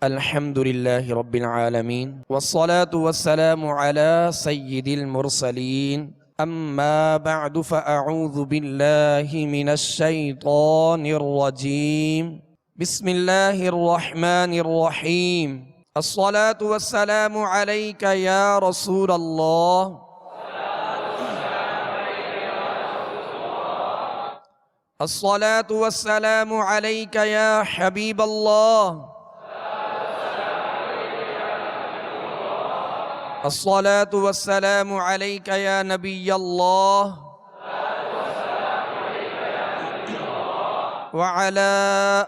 الحمد لله رب العالمين والصلاة والسلام على سيد المرسلين أما بعد فأعوذ بالله من الشيطان الرجيم بسم الله الرحمن الرحيم الصلاة والسلام عليك يا رسول الله الصلاة والسلام عليك يا حبيب الله الصلاة والسلام عليك يا نبي الله وعلى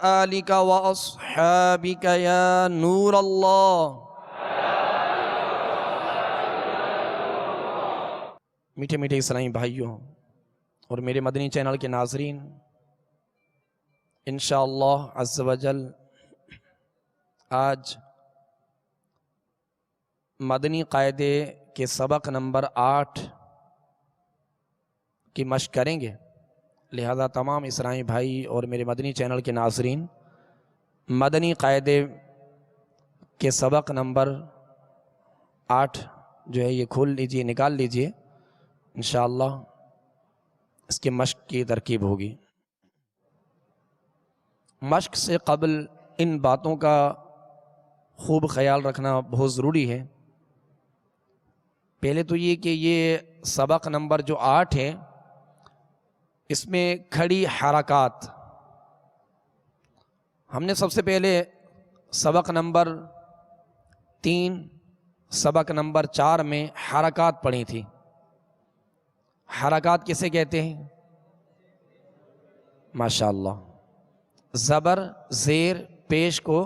آلك وأصحابك يا نور الله۔ میٹھے میٹھے اسلامی بھائیوں اور میرے مدنی چینل کے ناظرین، انشاءاللہ عز و جل آج مدنی قاعدے کے سبق نمبر 8 کی مشق کریں گے، لہذا تمام اسلامی بھائی اور میرے مدنی چینل کے ناظرین مدنی قاعدے کے سبق نمبر 8 جو ہے یہ کھول لیجئے، نکال لیجئے، انشاءاللہ اس کے مشق کی ترکیب ہوگی۔ مشق سے قبل ان باتوں کا خوب خیال رکھنا بہت ضروری ہے۔ پہلے تو یہ کہ یہ سبق نمبر جو 8 ہے اس میں کھڑی حرکات، ہم نے سب سے پہلے سبق نمبر 3 سبق نمبر 4 میں حرکات پڑھی تھی۔ حرکات کسے کہتے ہیں؟ ماشاءاللہ، زبر زیر پیش کو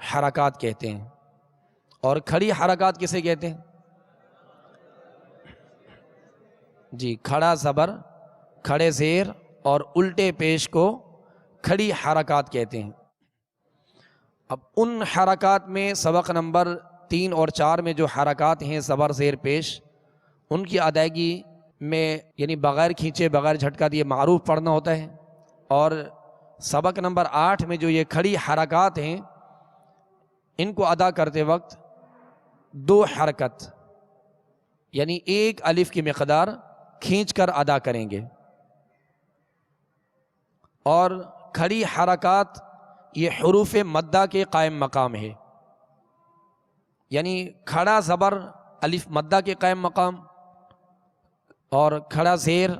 حرکات کہتے ہیں، اور کھڑی حرکات کسے کہتے ہیں؟ جی، کھڑا زبر، کھڑے زیر اور الٹے پیش کو کھڑی حرکات کہتے ہیں۔ اب ان حرکات میں سبق نمبر 3 اور 4 میں جو حرکات ہیں زبر زیر پیش، ان کی ادائیگی میں یعنی بغیر کھینچے بغیر جھٹکا دیے معروف پڑھنا ہوتا ہے، اور سبق نمبر 8 میں جو یہ کھڑی حرکات ہیں ان کو ادا کرتے وقت 2 حرکت یعنی 1 الف کی مقدار کھینچ کر ادا کریں گے۔ اور کھڑی حرکات یہ حروف مدہ کے قائم مقام ہے، یعنی کھڑا زبر الف مدہ کے قائم مقام، اور کھڑا زیر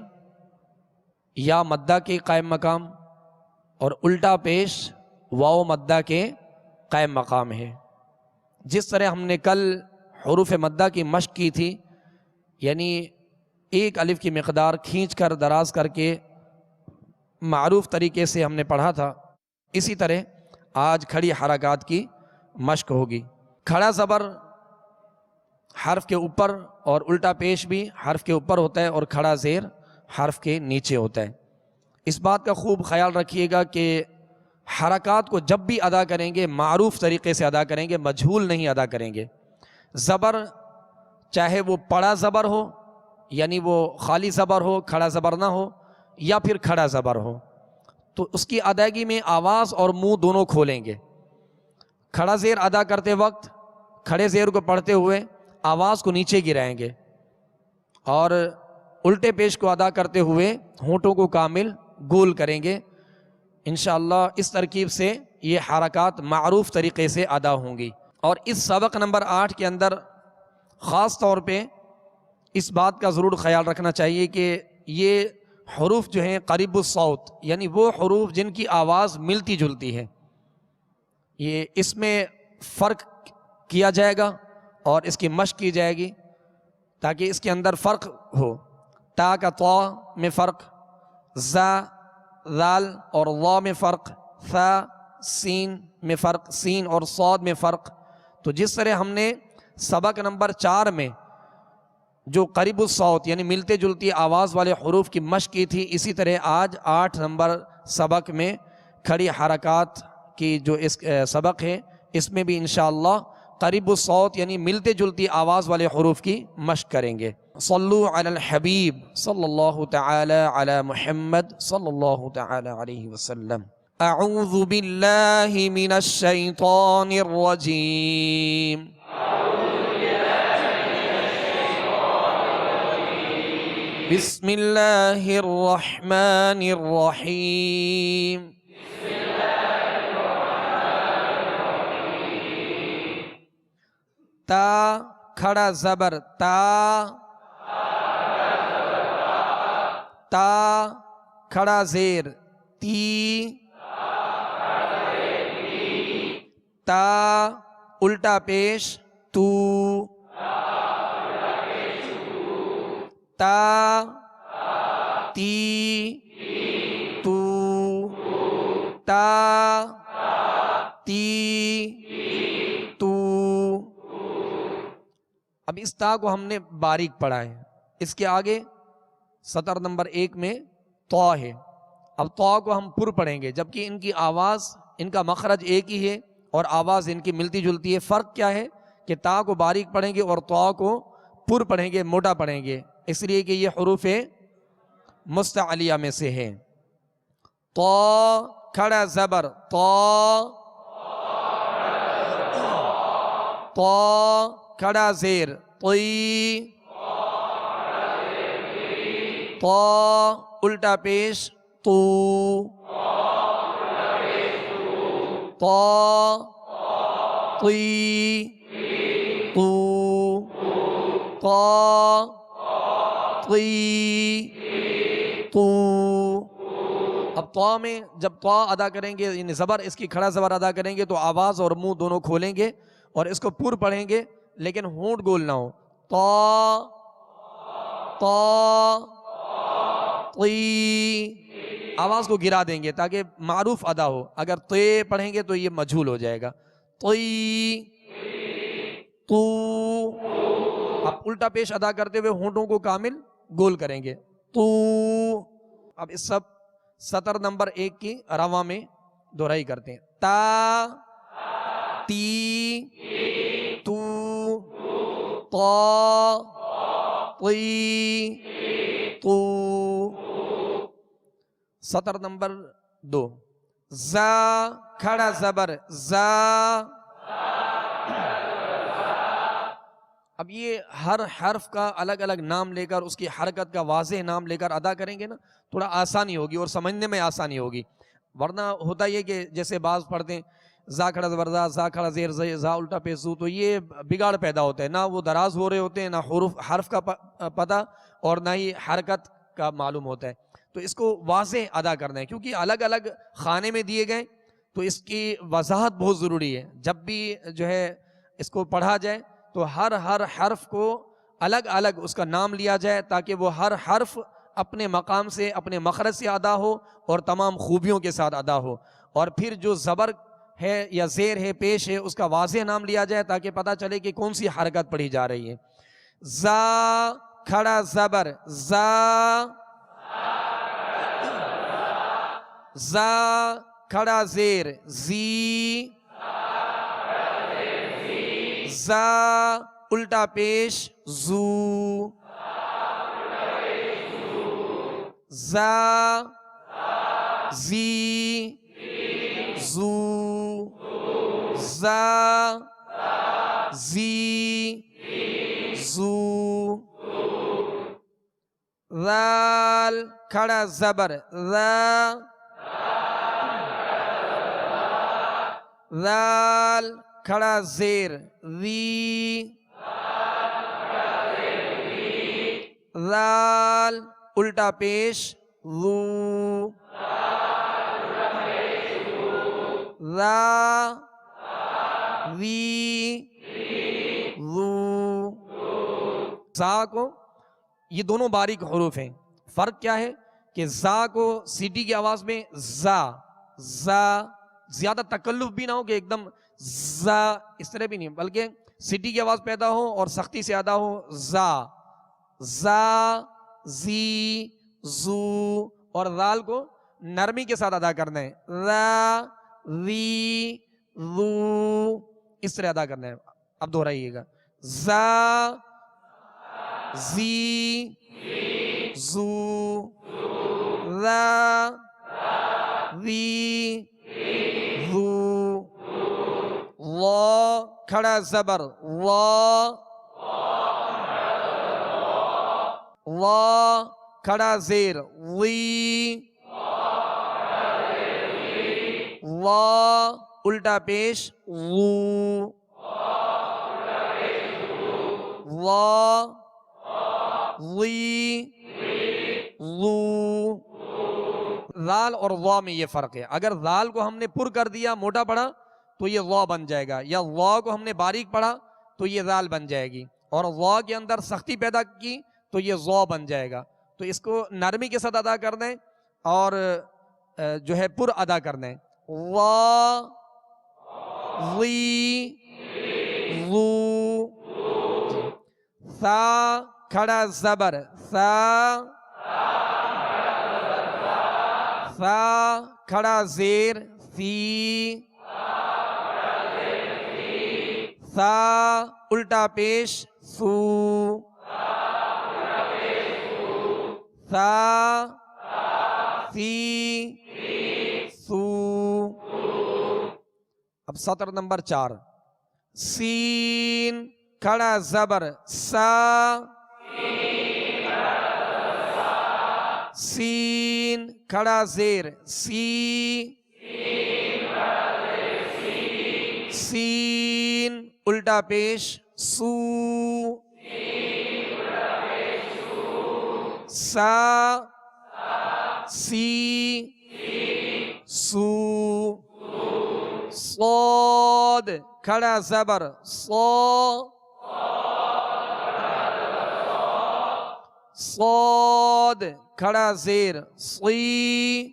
یا مدہ کے قائم مقام، اور الٹا پیش واو مدہ کے قائم مقام ہے۔ جس طرح ہم نے کل حروف مدہ کی مشق کی تھی، یعنی 1 الف کی مقدار کھینچ کر دراز کر کے معروف طریقے سے ہم نے پڑھا تھا، اسی طرح آج کھڑی حرکات کی مشق ہوگی۔ کھڑا زبر حرف کے اوپر اور الٹا پیش بھی حرف کے اوپر ہوتا ہے، اور کھڑا زیر حرف کے نیچے ہوتا ہے۔ اس بات کا خوب خیال رکھیے گا کہ حرکات کو جب بھی ادا کریں گے معروف طریقے سے ادا کریں گے، مجہول نہیں ادا کریں گے۔ زبر چاہے وہ پڑا زبر ہو یعنی وہ خالی زبر ہو، کھڑا زبر نہ ہو، یا پھر کھڑا زبر ہو، تو اس کی ادائیگی میں آواز اور منہ دونوں کھولیں گے۔ کھڑا زیر ادا کرتے وقت کھڑے زیر کو پڑھتے ہوئے آواز کو نیچے گرائیں گے، اور الٹے پیش کو ادا کرتے ہوئے ہونٹوں کو کامل گول کریں گے۔ انشاءاللہ اس ترکیب سے یہ حرکات معروف طریقے سے ادا ہوں گی۔ اور اس سبق نمبر 8 کے اندر خاص طور پہ اس بات کا ضرور خیال رکھنا چاہیے کہ یہ حروف جو ہیں قریب الصوت، یعنی وہ حروف جن کی آواز ملتی جلتی ہے، یہ اس میں فرق کیا جائے گا اور اس کی مشق کی جائے گی تاکہ اس کے اندر فرق ہو۔ تا کا طا میں فرق، زا ذال اور وا میں فرق، ثا سین میں فرق، سین اور صاد میں فرق۔ تو جس طرح ہم نے سبق نمبر 4 میں جو قریب الصوت یعنی ملتے جلتی آواز والے حروف کی مشق کی تھی، اسی طرح آج 8 نمبر سبق میں کھڑی حرکات کی جو اس سبق ہے، اس میں بھی انشاءاللہ قریب الصوت یعنی ملتے جلتی آواز والے حروف کی مشق کریں گے۔ صلو علی الحبیب صلی اللہ تعالی علی محمد صلی اللہ تعالی علیہ وسلم۔ اعوذ باللہ من الشیطان الرجیم بسم اللہ الرحمن الرحیم تا کھڑا زبر تا، تا کھڑا زیر تی، تا الٹا پیش تو، تا تی تو، تا تی تو۔ اب اس تا کو ہم نے باریک پڑھا ہے، اس کے آگے سطر نمبر 1 میں طا ہے۔ اب طا کو ہم پر پڑھیں گے، جبکہ ان کی آواز، ان کا مخرج ایک ہی ہے اور آواز ان کی ملتی جلتی ہے۔ فرق کیا ہے کہ تا کو باریک پڑھیں گے اور طا کو پر پڑھیں گے، موٹا پڑھیں گے، اس لیے کہ یہ حروف مستعلیہ میں سے ہے۔ طا کھڑا زبر طا، طا کھڑا زیر طی، طا الٹا پیش تو، طا طی تو، طا طی تو۔ اب طا میں جب طا ادا کریں گے، یعنی زبر اس کی کھڑا زبر ادا کریں گے تو آواز اور منہ دونوں کھولیں گے اور اس کو پر پڑھیں گے، لیکن ہونٹ گول نہ ہو۔ طا طا طی، آواز کو گرا دیں گے تاکہ معروف ادا ہو۔ اگر تے پڑھیں گے تو یہ مجھول ہو جائے گا۔ طی تو، اب الٹا پیش ادا کرتے ہوئے ہونٹوں کو کامل گول کریں گے تو۔ اب اس سب سطر نمبر 1 کی رواں میں دہرائی کرتے ہیں۔ تا تی تو، طا طی تو۔ سطر نمبر 2 زا کھڑا زبر زا، اب یہ ہر حرف کا الگ الگ نام لے کر، اس کی حرکت کا واضح نام لے کر ادا کریں گے نا، تھوڑا آسانی ہوگی اور سمجھنے میں آسانی ہوگی۔ ورنہ ہوتا یہ کہ جیسے بعض پڑھتے ہیں زا کھڑا زبر زا، زا کھڑا زیر زا الٹا پیش زو، تو یہ بگاڑ پیدا ہوتا ہے، نہ وہ دراز ہو رہے ہوتے ہیں، نہ حرف کا پتہ اور نہ ہی حرکت کا معلوم ہوتا ہے۔ تو اس کو واضح ادا کرنا ہے، کیونکہ الگ الگ خانے میں دیے گئے تو اس کی وضاحت بہت ضروری ہے۔ جب بھی جو ہے اس کو پڑھا جائے تو ہر حرف کو الگ الگ اس کا نام لیا جائے، تاکہ وہ ہر حرف اپنے مقام سے، اپنے مخرج سے ادا ہو اور تمام خوبیوں کے ساتھ ادا ہو۔ اور پھر جو زبر ہے یا زیر ہے، پیش ہے، اس کا واضح نام لیا جائے تاکہ پتہ چلے کہ کون سی حرکت پڑھی جا رہی ہے۔ زا کھڑا زبر زا، زا کھڑا زیر زی، زا الٹا پیش زو، زا زی زو، زا زی زو۔ ذال کھڑا زبر ذا، ذال کھڑا زیر ذی، ذال الٹا پیش ذو، ذا ذی ذو۔ زا کو، یہ دونوں باریک حروف ہیں۔ فرق کیا ہے کہ زا کو سیٹی کی آواز میں زا، زا زیادہ تکلف بھی نہ ہو کہ ایک دم زا اس طرح بھی نہیں، بلکہ سیٹی کی آواز پیدا ہو اور سختی سے ادا ہو۔ زا، زا زی زو، اور ذال کو نرمی کے ساتھ ادا کرنا ہے، ذا ذی ذو، اس طرح ادا کرنا ہے۔ اب دہرائیے گا، زا زی زو، ذا ذی کھڑا زبر وا، وا کھڑا زیر وی، وا الٹا پیش وو، وا وی وو۔ ذال اور وا میں یہ فرق ہے، اگر ذال کو ہم نے پر کر دیا موٹا پڑھا تو یہ وا بن جائے گا، یا وا کو ہم نے باریک پڑھا تو یہ ذال بن جائے گی، اور وا کے اندر سختی پیدا کی تو یہ وا بن جائے گا۔ تو اس کو نرمی کے ساتھ ادا کر دیں اور جو ہے پر ادا کر دیں، وا وی وو۔ سا کھڑا زبر سا، سا کھڑا زیر سی، سا الٹا پیش سو، سا سی سو۔ اب سطر نمبر 4، سین کھڑا زبر سا، سین کھڑا زیر سی، سین الٹا پیش سو، سا سی سو۔ صاد کھڑا زبر صا، صاد کھڑا زیر صی،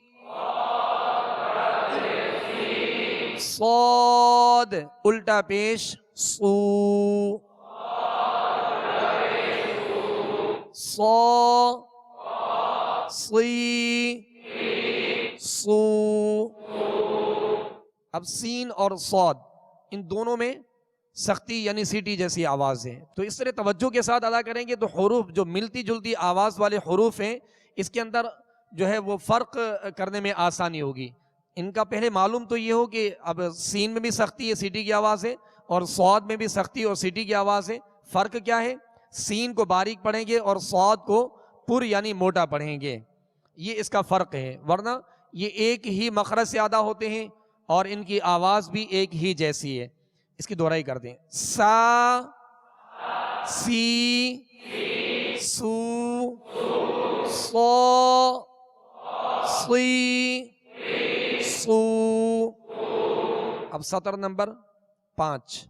صاد الٹا پیش سو، صا صی سو۔ اب سین اور صاد ان دونوں میں سختی یعنی سیٹی جیسی آواز ہے، تو اس طرح توجہ کے ساتھ ادا کریں گے تو حروف جو ملتی جلتی آواز والے حروف ہیں اس کے اندر جو ہے وہ فرق کرنے میں آسانی ہوگی۔ ان کا پہلے معلوم تو یہ ہو کہ اب سین میں بھی سختی ہے، سیٹی کی آواز ہے، اور صاد میں بھی سختی اور سیٹی کی آواز ہے۔ فرق کیا ہے؟ سین کو باریک پڑھیں گے اور صاد کو پر یعنی موٹا پڑھیں گے، یہ اس کا فرق ہے، ورنہ یہ ایک ہی مخرج سے ادا ہوتے ہیں اور ان کی آواز بھی ایک ہی جیسی ہے۔ اس کی دہرائی کر دیں، سا سی سو، صا صی سو۔ اب سطر نمبر 5،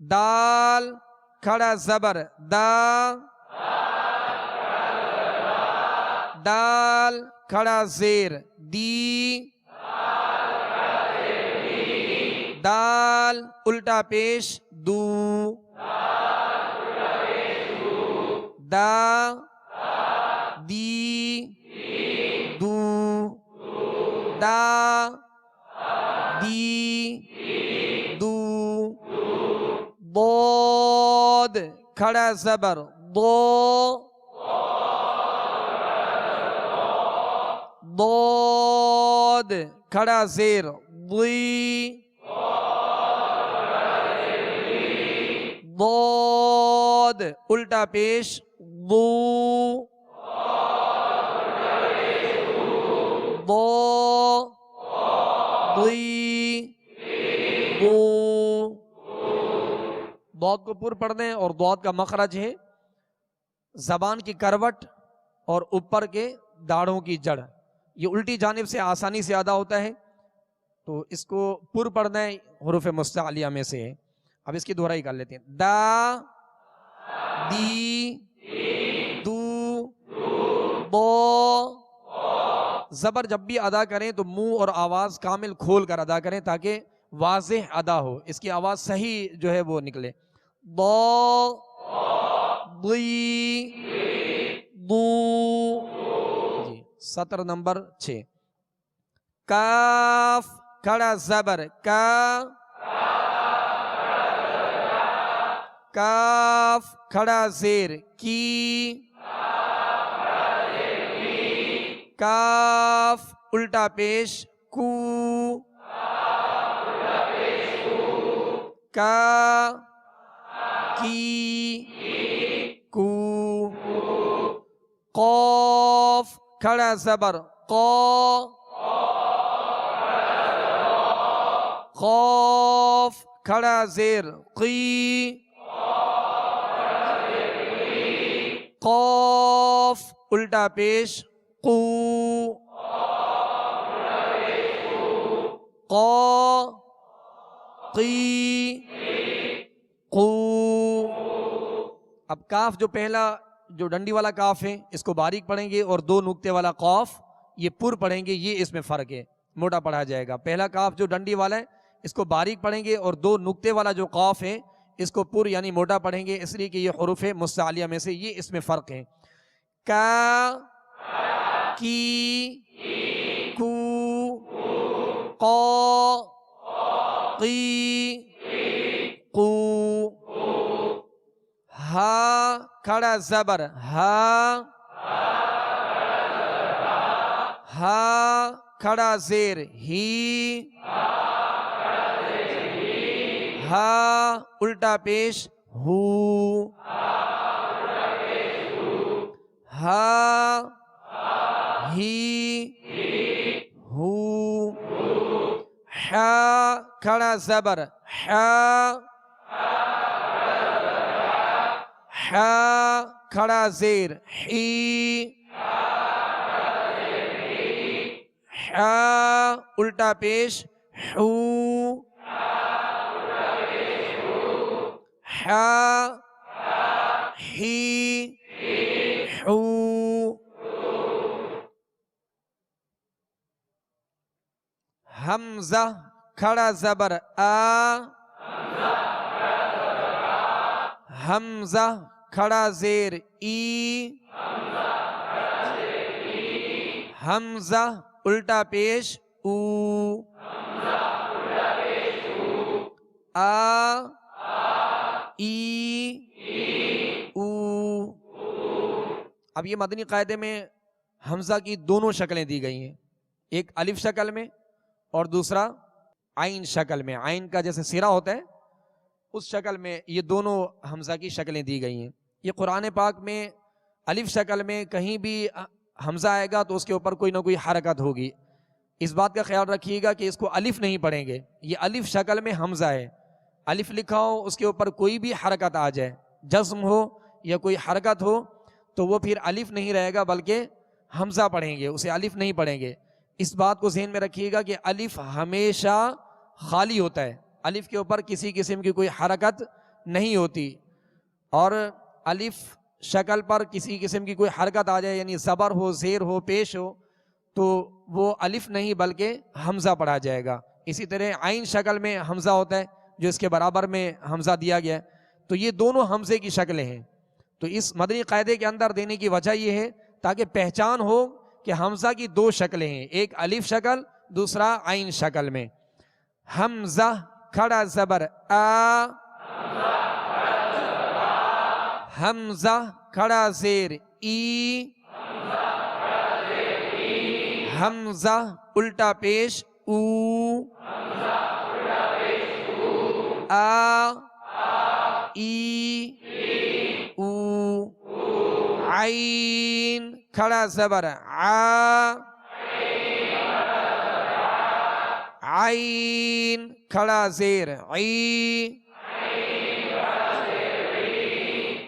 دال کھڑا زبر دا، دال کھڑا زیر دی، دال الٹا پیش دو، دا دی دو، دا دی دو۔ ضاد کھڑا زبر ضا، ضاد کھڑا زیر ضی، ضاد الٹا پیش ضو، ضا ضی ضو۔ ضاد کو پر پڑھ دیں، اور ضاد کا مخرج ہے زبان کی کروٹ اور اوپر کے داڑھوں کی جڑ، یہ الٹی جانب سے آسانی سے ادا ہوتا ہے، تو اس کو پر پڑھ دیں، حروف مستعلیہ میں سے ہے۔ اب اس کی دہرائی کر لیتے ہیں، دا دی دو ضا۔ زبر جب بھی ادا کریں تو منہ اور آواز کامل کھول کر ادا کریں تاکہ واضح ادا ہو، اس کی آواز صحیح جو ہے وہ نکلے۔ ضا ضی ضو۔ جی سطر نمبر 6، کاف کھڑا زبر کا، کاف کھڑا زیر کی، کاف الٹا پیش کو، کا کی کو قاف کھڑا زبر قا قاف کھڑا زیر قی قاف الٹا پیش قو قا قی قو. اب کاف جو پہلا جو ڈنڈی والا کاف ہے اس کو باریک پڑھیں گے اور دو نقطے والا قاف یہ پر پڑھیں گے، یہ اس میں فرق ہے، موٹا پڑھا جائے گا. پہلا کاف جو ڈنڈی والا ہے اس کو باریک پڑھیں گے اور دو نقطے والا جو قاف ہے اس کو پر یعنی موٹا پڑھیں گے، اس لیے کہ یہ حروف مستعلیہ میں سے یہ اس میں فرق ہے. کا کی کو قا قی قو. ہا کھڑا زبر ہا ہا کھڑا زیر ہی ہا الٹا پیش ہو ہا ہی ہو. حا کھڑا زبر حا حا کھڑا زیر حی حا الٹا پیش حو حا ہی حو. حمزہ کھڑا زبر آ حمزہ کھڑا زیر ای حمزہ الٹا پیش او آ ای او. اب یہ مدنی قاعدے میں حمزہ کی دونوں شکلیں دی گئی ہیں، ایک الف شکل میں اور دوسرا عین شکل میں. عین کا جیسے سرا ہوتا ہے اس شکل میں یہ دونوں حمزہ کی شکلیں دی گئی ہیں. یہ قرآن پاک میں الف شکل میں کہیں بھی حمزہ آئے گا تو اس کے اوپر کوئی نہ کوئی حرکت ہوگی. اس بات کا خیال رکھیے گا کہ اس کو الف نہیں پڑھیں گے، یہ الف شکل میں حمزہ ہے. الف لکھا ہو اس کے اوپر کوئی بھی حرکت آ جائے، جزم ہو یا کوئی حرکت ہو تو وہ پھر الف نہیں رہے گا بلکہ حمزہ پڑھیں گے، اسے الف نہیں پڑھیں گے. اس بات کو ذہن میں رکھیے گا کہ الف ہمیشہ خالی ہوتا ہے، الف کے اوپر کسی قسم کی کوئی حرکت نہیں ہوتی. اور الف شکل پر کسی قسم کی کوئی حرکت آ جائے یعنی زبر ہو زیر ہو پیش ہو تو وہ الف نہیں بلکہ حمزہ پڑھا جائے گا. اسی طرح عین شکل میں حمزہ ہوتا ہے جو اس کے برابر میں حمزہ دیا گیا ہے. تو یہ دونوں حمزے کی شکلیں ہیں. تو اس مدنی قاعدے کے اندر دینے کی وجہ یہ ہے تاکہ پہچان ہو کہ حمزہ کی دو شکلیں ہیں، ایک الف شکل دوسرا عین شکل میں. حمزہ کھڑا زبر آ حمزہ کھڑا زیر ای حمزہ الٹا پیش او آ ای او. عین کھڑا زبر آ عین کھڑا زیر عی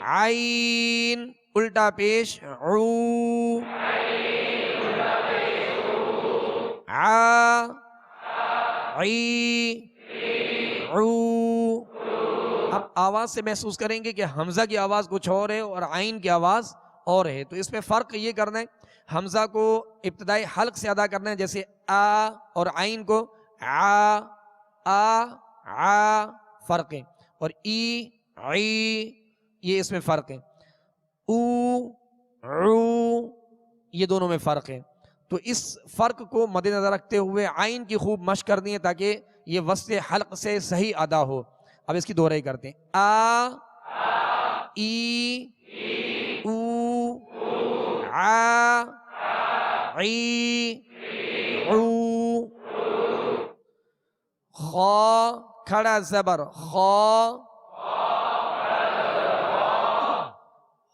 عین الٹا پیش عو عا عی عو. اب آواز سے محسوس کریں گے کہ حمزہ کی آواز کچھ اور ہے اور عین کی آواز اور ہے. تو اس میں فرق یہ کرنا ہے، حمزہ کو ابتدائی حلق سے ادا کرنا ہے جیسے آ، اور عین کو آ فرق ہے، اور ای عی یہ اس میں فرق ہے، او عو یہ دونوں میں فرق ہے. تو اس فرق کو مد نظر رکھتے ہوئے عین کی خوب مشق کرنی ہے تاکہ یہ وصل حلق سے صحیح ادا ہو. اب اس کی دوہرائی کرتے ہیں، آ ای او عا عی عو. خا کھڑا زبر خا،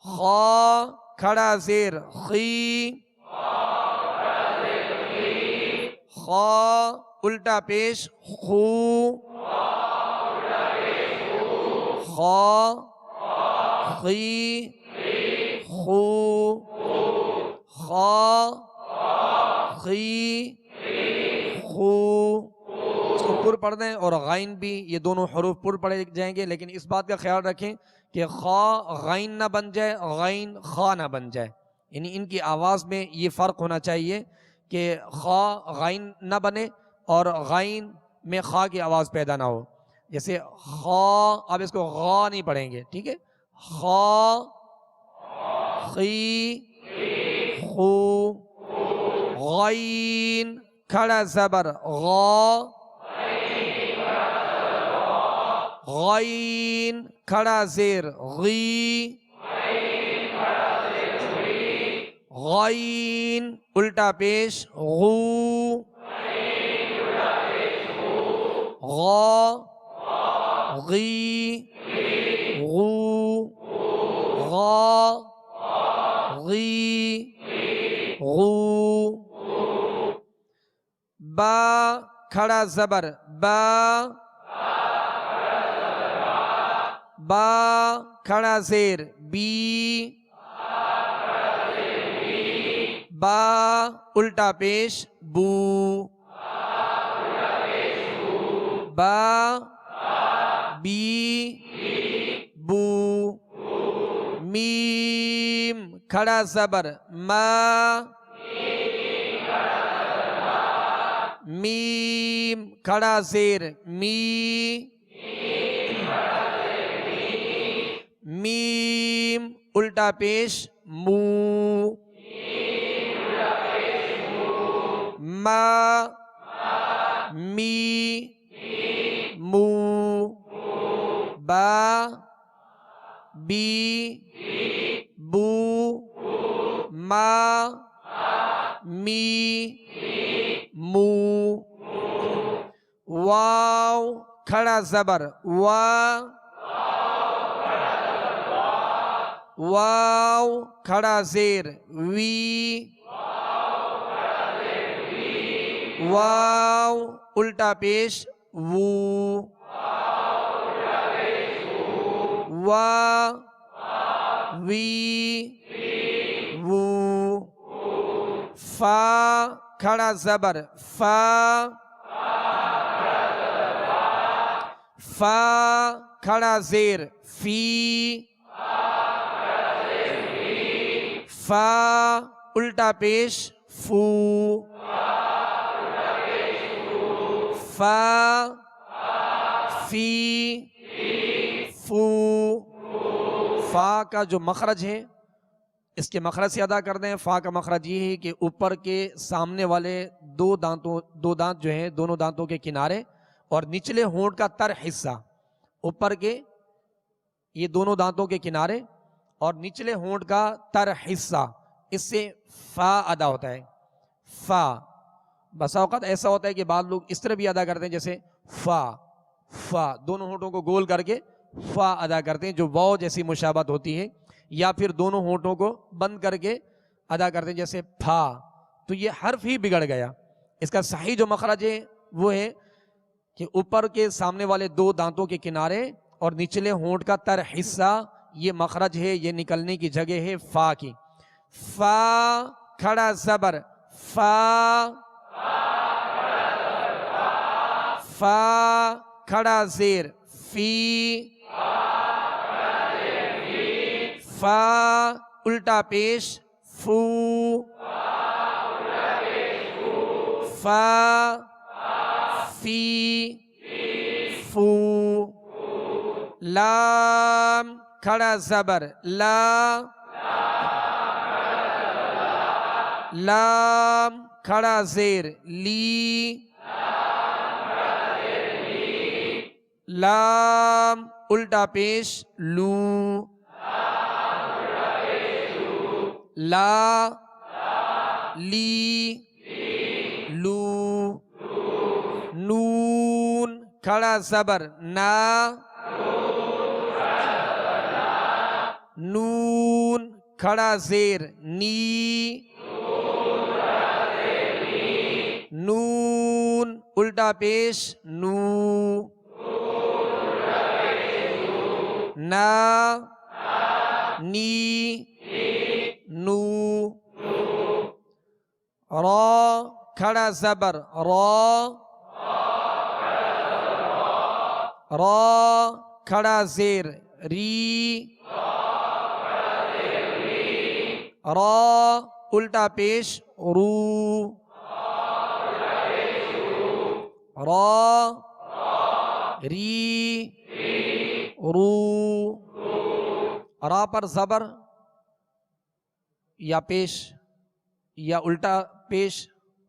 خا کھڑا زیر خی، خا الٹا پیش خو، خا خی خو، خا خی خو۔ اس کو پر پڑھ دیں، اور غائن بھی، یہ دونوں حروف پر پڑھے جائیں گے، لیکن اس بات کا خیال رکھیں کہ خا غائن نہ بن جائے، غائن خا نہ بن جائے، یعنی ان کی آواز میں یہ فرق ہونا چاہیے کہ خا غائن نہ بنے اور غائن میں خا کی آواز پیدا نہ ہو۔ جیسے خا، اب اس کو غا نہیں پڑھیں گے، ٹھیک ہے، خا خی خو، غائن کھڑا زبر غا، غائن کھڑا زیر غی، غائن الٹا پیش غو، غا غی غو، غا غی غو۔ با کھڑا زبر با، با کھڑا زیر بی، با الٹا پیش بو، با بی بو۔ میم کھڑا زبر ما، میم کھڑا زیر می، میم الٹا پیش مو، ما می مو، با بی بو، ما می مو۔ واو کھڑا زبر وا، واو کھڑا زیر وی، واو الٹا پیش وو، وا وی وو۔ فا کھڑا زبر فا، فا کھڑا زیر فی، فا الٹا پیش فو، فا فی فو۔ فا کا جو مخرج ہے اس کے مخرج سے ادا کر دیں۔ فا کا مخرج یہ ہے کہ اوپر کے سامنے والے دو دانت جو ہیں، دونوں دانتوں کے کنارے اور نچلے ہونٹ کا تر حصہ، اوپر کے یہ دونوں دانتوں کے کنارے اور نچلے ہونٹ کا تر حصہ، اس سے فا ادا ہوتا ہے۔ فا بسا اوقات ایسا ہوتا ہے کہ بعض لوگ اس طرح بھی ادا کرتے ہیں، جیسے فا، فا دونوں ہونٹوں کو گول کر کے فا ادا کرتے ہیں، جو واو جیسی مشابہت ہوتی ہے، یا پھر دونوں ہونٹوں کو بند کر کے ادا کرتے ہیں جیسے پھا، تو یہ حرف ہی بگڑ گیا۔ اس کا صحیح جو مخرج ہے وہ ہے کہ اوپر کے سامنے والے دو دانتوں کے کنارے اور نچلے ہونٹ کا تر حصہ، یہ مخرج ہے، یہ نکلنے کی جگہ ہے فا کی۔ فا کھڑا زبر فا، فا کھڑا زیر فی، فا الٹا پیش فو، فا فی فو۔ لام کھڑا زبر لا، لام کھڑا زیر لی، لام الٹا پیش لو، لا لی لو۔ نون کھڑا زبر نا، نون کھڑا زیر نی، نون الٹا پیش نو، نا نی نو، را کھڑا زبر را، را کھڑا زیر ری، را الٹا پیش رو، را ری رو، را پر زبر یا پیش یا الٹا پیش،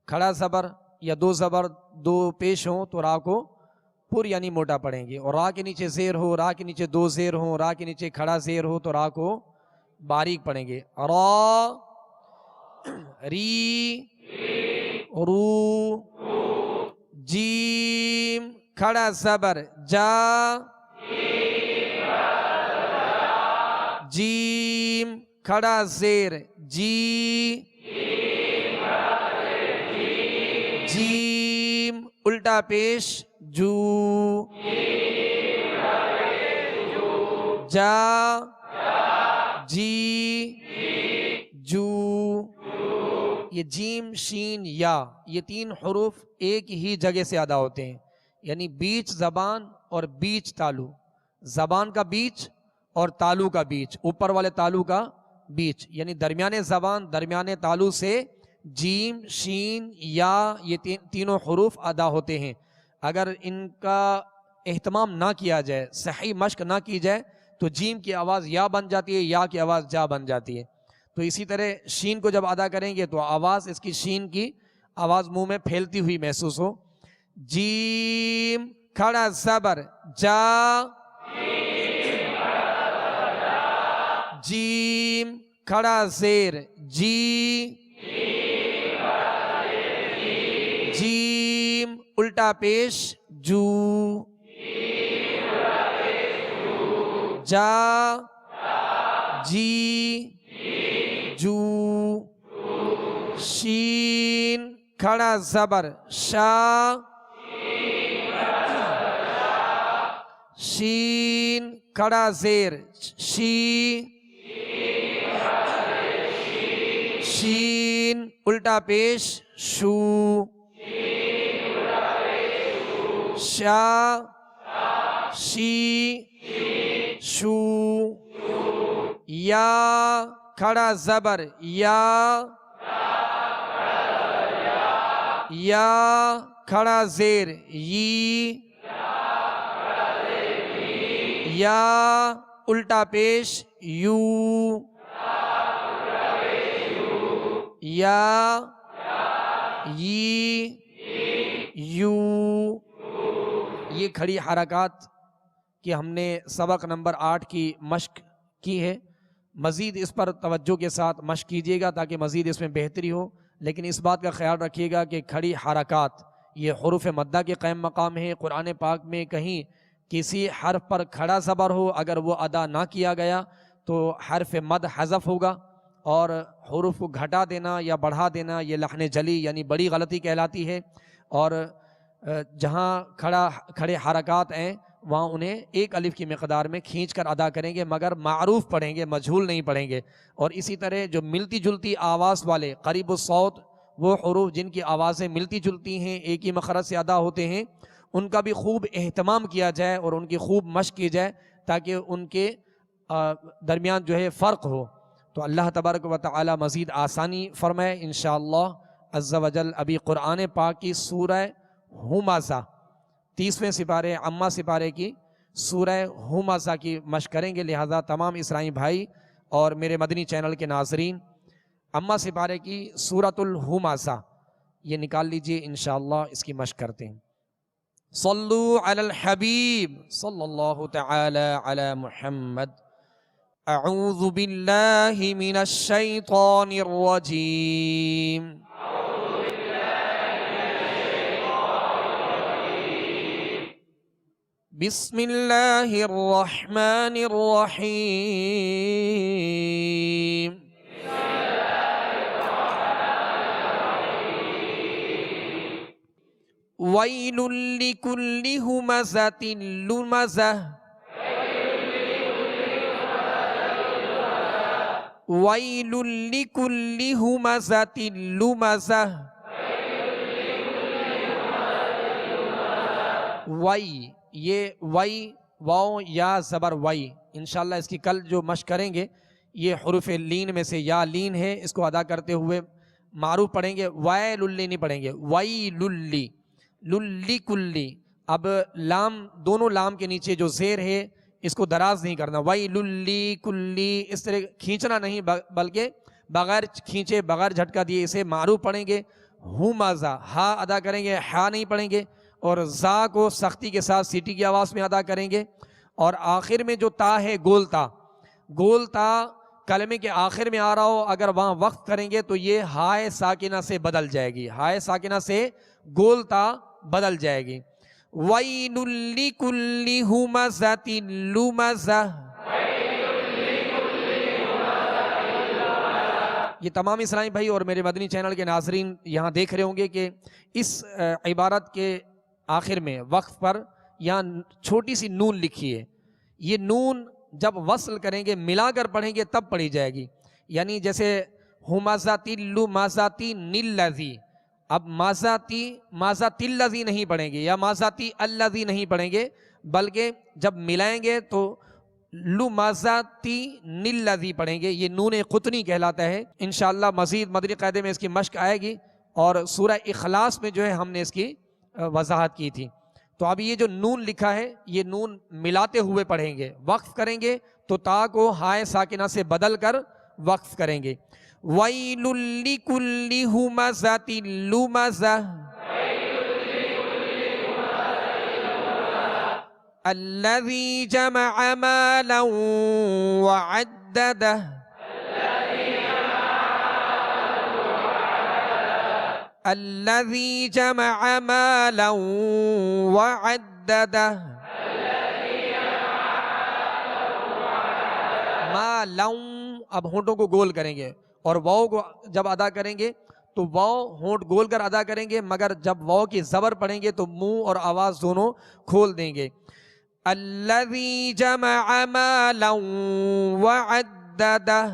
کھڑا زبر یا دو زبر دو پیش ہوں تو را کو پر یعنی موٹا پڑھیں گے، اور را کے نیچے زیر ہو، را کے نیچے دو زیر ہوں، را کے نیچے کھڑا زیر ہو تو را کو باریک پڑھیں گے، را ری رو، جیم کھڑا زبر جا، جیم کھڑا زیر جی، جیم الٹا پیش جو، جا جی جو، یہ جیم شین یا یہ تین حروف ایک ہی جگہ سے ادا ہوتے ہیں، یعنی بیچ زبان اور بیچ تالو، زبان کا بیچ اور تالو کا بیچ، اوپر والے تالو کا بیچ، یعنی درمیانے زبان درمیانے تالو سے جیم شین یا یہ تینوں حروف ادا ہوتے ہیں۔ اگر ان کا اہتمام نہ کیا جائے، صحیح مشق نہ کی جائے تو جیم کی آواز یا بن جاتی ہے، یا کی آواز جا بن جاتی ہے۔ تو اسی طرح شین کو جب ادا کریں گے تو آواز اس کی شین کی آواز منہ میں پھیلتی ہوئی محسوس ہو۔ جیم کھڑا زبر جا، جیم کھڑا زیر جی، جیم الٹا پیش جو، جا جی جو، شین کھڑا زبر شا، شین کھڑا زیر شی، شین الٹا پیش شو، شا شی شو، یا کھڑا زبر یا، یا کھڑا زیر یی، یا الٹا پیش یو، یا یی یو۔ یہ کھڑی حرکات کہ ہم نے سبق نمبر 8 کی مشق کی ہے، مزید اس پر توجہ کے ساتھ مشق کیجیے گا تاکہ مزید اس میں بہتری ہو، لیکن اس بات کا خیال رکھیے گا کہ کھڑی حرکات یہ حروف مدہ کے قائم مقام ہیں۔ قرآن پاک میں کہیں کسی حرف پر کھڑا زبر ہو، اگر وہ ادا نہ کیا گیا تو حرف مد حذف ہوگا، اور حروف کو گھٹا دینا یا بڑھا دینا یہ لحن جلی یعنی بڑی غلطی کہلاتی ہے۔ اور جہاں کھڑے حرکات ہیں وہاں انہیں ایک الف کی مقدار میں کھینچ کر ادا کریں گے، مگر معروف پڑھیں گے، مجہول نہیں پڑھیں گے۔ اور اسی طرح جو ملتی جلتی آواز والے قریب الصوت، وہ حروف جن کی آوازیں ملتی جلتی ہیں، ایک ہی مخرج سے ادا ہوتے ہیں، ان کا بھی خوب اہتمام کیا جائے اور ان کی خوب مشق کی جائے تاکہ ان کے درمیان جو ہے فرق ہو۔ تو اللہ تبارک و تعالی مزید آسانی فرمائے انشاءاللہ عز و جل۔ ابھی قرآن پاک کی سورہ ہمزہ 30ویں سپارے عامہ سپارے کی سورہ ہمزہ کی مشق کریں گے، لہذا تمام اسرائی بھائی اور میرے مدنی چینل کے ناظرین عامہ سپارے کی سورۃ الہمزہ یہ نکال لیجئے، انشاءاللہ اس کی مشق کرتے ہیں۔ صلو علی الحبیب صلی اللہ تعالی علی محمد۔ اعوذ باللہ من الشیطان الرجیم۔ بسم اللہ الرحمن الرحیم. ویل لکل ہمزۃ لمزہ. ویل لکل ہمزۃ لمزہ. وی، یہ وی واو یا زبر وی، انشاءاللہ اس کی کل جو مشق کریں گے یہ حروف لین میں سے یا لین ہے، اس کو ادا کرتے ہوئے معروف پڑھیں گے، ویل لی نہیں پڑھیں گے، ویل لی للی کلی. اب لام، دونوں لام کے نیچے جو زیر ہے اس کو دراز نہیں کرنا، ویل لی کلی اس طرح کھینچنا نہیں، بلکہ بغیر کھینچے بغیر جھٹکا دیے اسے معروف پڑھیں گے. ہمزہ، ہا ادا کریں گے، ہا نہیں پڑھیں گے، اور زا کو سختی کے ساتھ سیٹی کی آواز میں ادا کریں گے. اور آخر میں جو تا ہے گول تا، گول تا کلمے کے آخر میں آ رہا ہو اگر وہاں وقف کریں گے تو یہ ہائے ساکنہ سے بدل جائے گی، ہائے ساکنہ سے گول تا بدل جائے گی. وَيْلٌ لِّكُلِّ ہُمَزَةٍ لُمَزَةٍ. یہ تمام اسلامی بھائی اور میرے مدنی چینل کے ناظرین یہاں دیکھ رہے ہوں گے کہ اس عبارت کے آخر میں وقف پر یہاں چھوٹی سی نون لکھی ہے. یہ نون جب وصل کریں گے، ملا کر پڑھیں گے تب پڑھی جائے گی. یعنی جیسے ہمزاتی لمزاتی نلذی، اب مازاتی مازاتی الذی نہیں پڑھیں گے یا مازاتی الذی نہیں پڑھیں گے، بلکہ جب ملائیں گے تو لمزاتی نلذی پڑھیں گے. یہ نون قطنی کہلاتا ہے. انشاءاللہ مزید مدنی قاعدے میں اس کی مشق آئے گی، اور سورہ اخلاص میں جو ہے ہم نے اس کی وضاحت کی تھی. تو اب یہ جو نون لکھا ہے یہ نون ملاتے ہوئے پڑھیں گے، وقف کریں گے تو تا کو ہائے ساکنہ سے بدل کر وقف کریں گے. وَيْلٌ لِّكُلِّ ہُمَزَةٍ لُمَزَةٍ. الَّذِي جَمَعَ مَالًا وَعَدَّدَهُ. الَّذِي جَمَعَ مَالًا وَعَدَّدَهُ. مَالًا، اب ہونٹوں کو گول کریں گے، اور واؤ کو جب ادا کریں گے تو واؤ ہونٹ گول کر ادا کریں گے، مگر جب واؤ کی زبر پڑھیں گے تو منہ اور آواز دونوں کھول دیں گے. الَّذِي جَمَعَ مَالًا وَعَدَّدَهُ.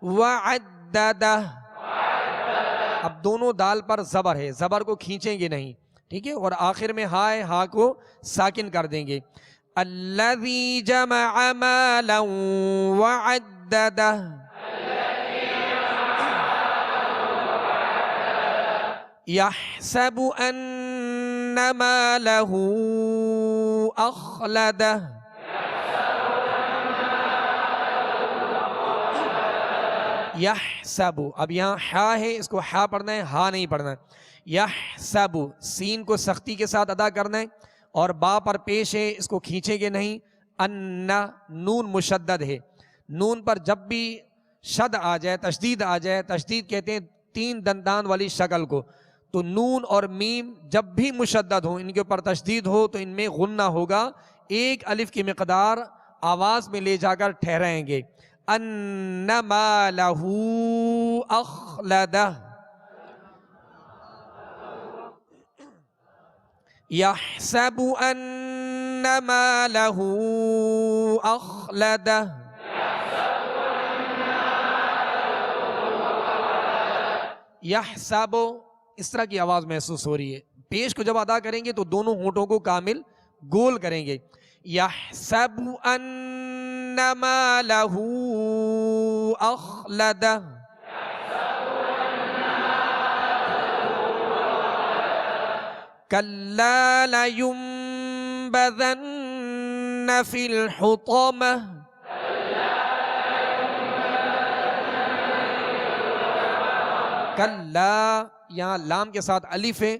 وَعَدَّدَهُ. اب دونوں دال پر زبر ہے، زبر کو کھینچیں گے نہیں، ٹھیک ہے، اور آخر میں ہائے ہا کو ساکن کر دیں گے. الَّذِي جَمَعَ مَالًا وَعَدَّدَهُ. يَحْسَبُ أَنَّ مَالَهُ أَخْلَدَهُ. یحسب، اب یہاں ہا ہے، اس کو ہا پڑھنا ہے، ہا نہیں پڑھنا ہے. یحسب، سین کو سختی کے ساتھ ادا کرنا ہے، اور با پر پیش ہے، اس کو کھینچیں گے نہیں. ان، نون مشدد ہے، نون پر جب بھی شد آ جائے، تشدید آ جائے، تشدید کہتے ہیں 3 دندان والی شکل کو، تو نون اور میم جب بھی مشدد ہو، ان کے اوپر تشدید ہو تو ان میں غنہ ہوگا، ایک الف کی مقدار آواز میں لے جا کر ٹھہرائیں گے. ان مالہ اخلدہ. یحسب ان مالہ اخلدہ. یحسب، اس طرح کی آواز محسوس ہو رہی ہے. پیش کو جب ادا کریں گے تو دونوں ہونٹوں کو کامل گول کریں گے. یحسب ان مالہ اخلدہ. کلا لینبذن فی الحطمہ. کلا، یہاں لام کے ساتھ الف ہے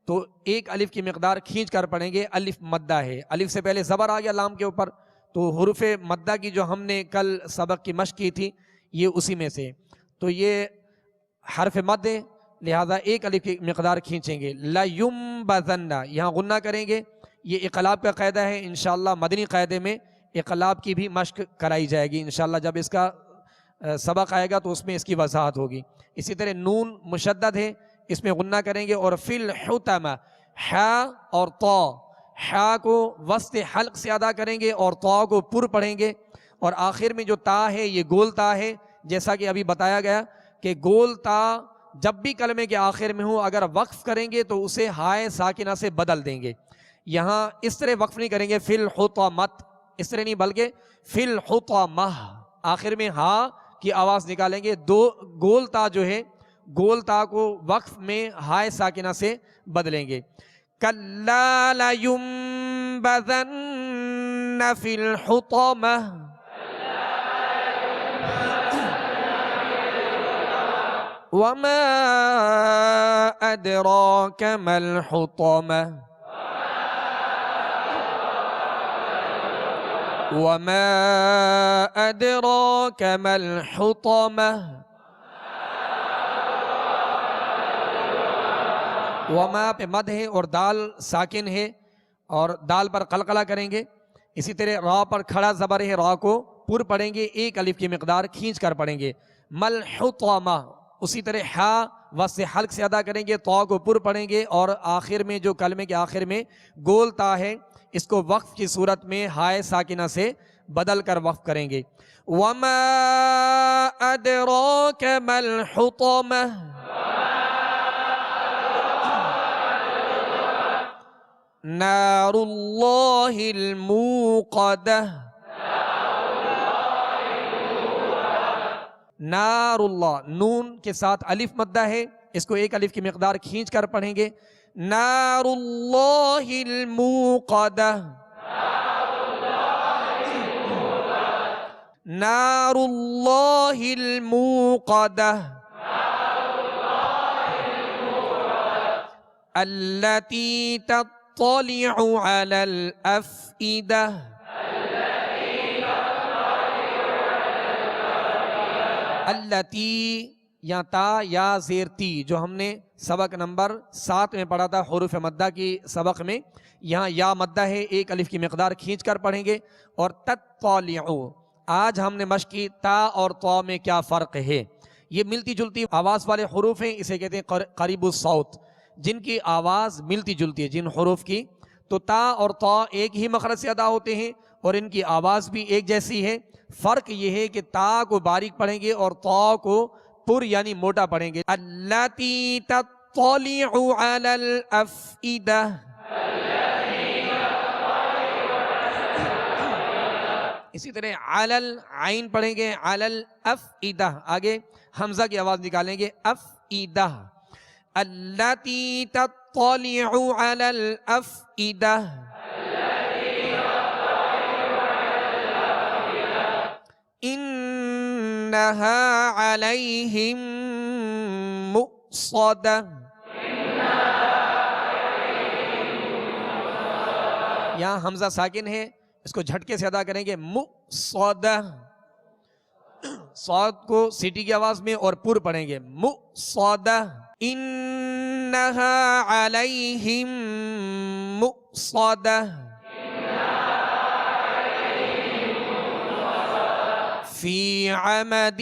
تو ایک الف کی مقدار کھینچ کر پڑھیں گے. الف مدہ ہے، الف سے پہلے زبر آ گیا لام کے اوپر، تو حروف مدہ کی جو ہم نے کل سبق کی مشق کی تھی یہ اسی میں سے. تو یہ حرف مد ہے، لہذا ایک الف کی مقدار کھینچیں گے. لَيُنبَذَنَّ یہاں غنہ کریں گے. یہ اقلاب کا قاعدہ ہے. انشاءاللہ مدنی قاعدے میں اقلاب کی بھی مشق کرائی جائے گی. انشاءاللہ جب اس کا سبق آئے گا تو اس میں اس کی وضاحت ہوگی. اسی طرح نون مشدد ہے، اس میں غنہ کریں گے. اور فی الحتمہ حا اور طا، حا کو وسط حلق سے ادا کریں گے اور طا کو پر پڑھیں گے. اور آخر میں جو تا ہے یہ گول تا ہے. جیسا کہ ابھی بتایا گیا کہ گول تا جب بھی کلمے کے آخر میں ہو اگر وقف کریں گے تو اسے ہائے ساکنہ سے بدل دیں گے. یہاں اس طرح وقف نہیں کریں گے فی الحطمت، اس طرح نہیں، بلکہ فی الحطمہ آخر میں ہا کی آواز نکالیں گے. دو گول تا جو ہے، گول تا کو وقف میں ہائے ساکنہ سے بدلیں گے. کَلَّا لَيُنبَذَنَّ فِي الْحُطَمَةِ وَمَا أَدْرَاكَ مَا الْحُطَمَةُ وَمَا أَدْرَاكَ مَا الْحُطَمَةُ. وما پہ مد ہے اور دال ساکن ہے اور دال پر قلقلہ کریں گے. اسی طرح را پر کھڑا زبر ہے، را کو پر پڑھیں گے، ایک الف کی مقدار کھینچ کر پڑھیں گے. ملحطمہ اسی طرح حا وسط حلق سے ادا کریں گے، طا کو پر پڑھیں گے اور آخر میں جو کلمے کے آخر میں گول تا ہے اس کو وقف کی صورت میں ہائے ساکنہ سے بدل کر وقف کریں گے. وما ادراک ما الحطمہ نار اللہ الموقدہ. نار اللہ نون کے ساتھ الف مدہ ہے، اس کو ایک الف کی مقدار کھینچ کر پڑھیں گے. نار اللہ الموقدہ نار اللہ الموقدہ التي تطلع على الأفئدة التي یا تا یا زیر تی جو ہم نے سبق نمبر 7 میں پڑھا تھا حروف مدہ کی سبق میں، یہاں یا مدہ ہے، ایک الف کی مقدار کھینچ کر پڑھیں گے. اور تطلع آج ہم نے مشق کی تا اور طا میں کیا فرق ہے. یہ ملتی جلتی آواز والے حروف ہیں، اسے کہتے ہیں قریب الصوت، جن کی آواز ملتی جلتی ہے جن حروف کی. تو تا اور طا ایک ہی مخرج سے ادا ہوتے ہیں اور ان کی آواز بھی ایک جیسی ہے. فرق یہ ہے کہ تا کو باریک پڑھیں گے اور طا کو پر یعنی موٹا پڑھیں گے. اللاتی تطلع علی الافئدہ. اسی طرح علی العین پڑھیں گے، علی الافئدہ. آگے حمزہ کی آواز نکالیں گے افئدہ. اللاتی تطلع علی الافئدہ انہا علیہم مؤصدہ. یہاں حمزہ ساکن ہے، اس کو جھٹکے سے ادا کریں گے مؤصدہ. صاد کو سیٹی کی آواز میں اور پر پڑھیں گے مؤصدہ. انہا علیہم مؤصدہ فی عمد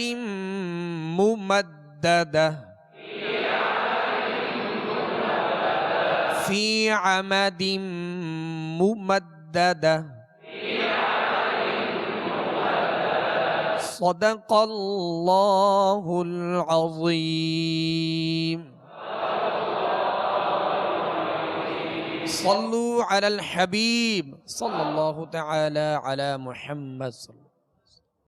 ممددہ. فی عمد ممددہ. صدق اللہ العظیم. صلوا علی الحبیب صلی اللہ تعالی علی محمد.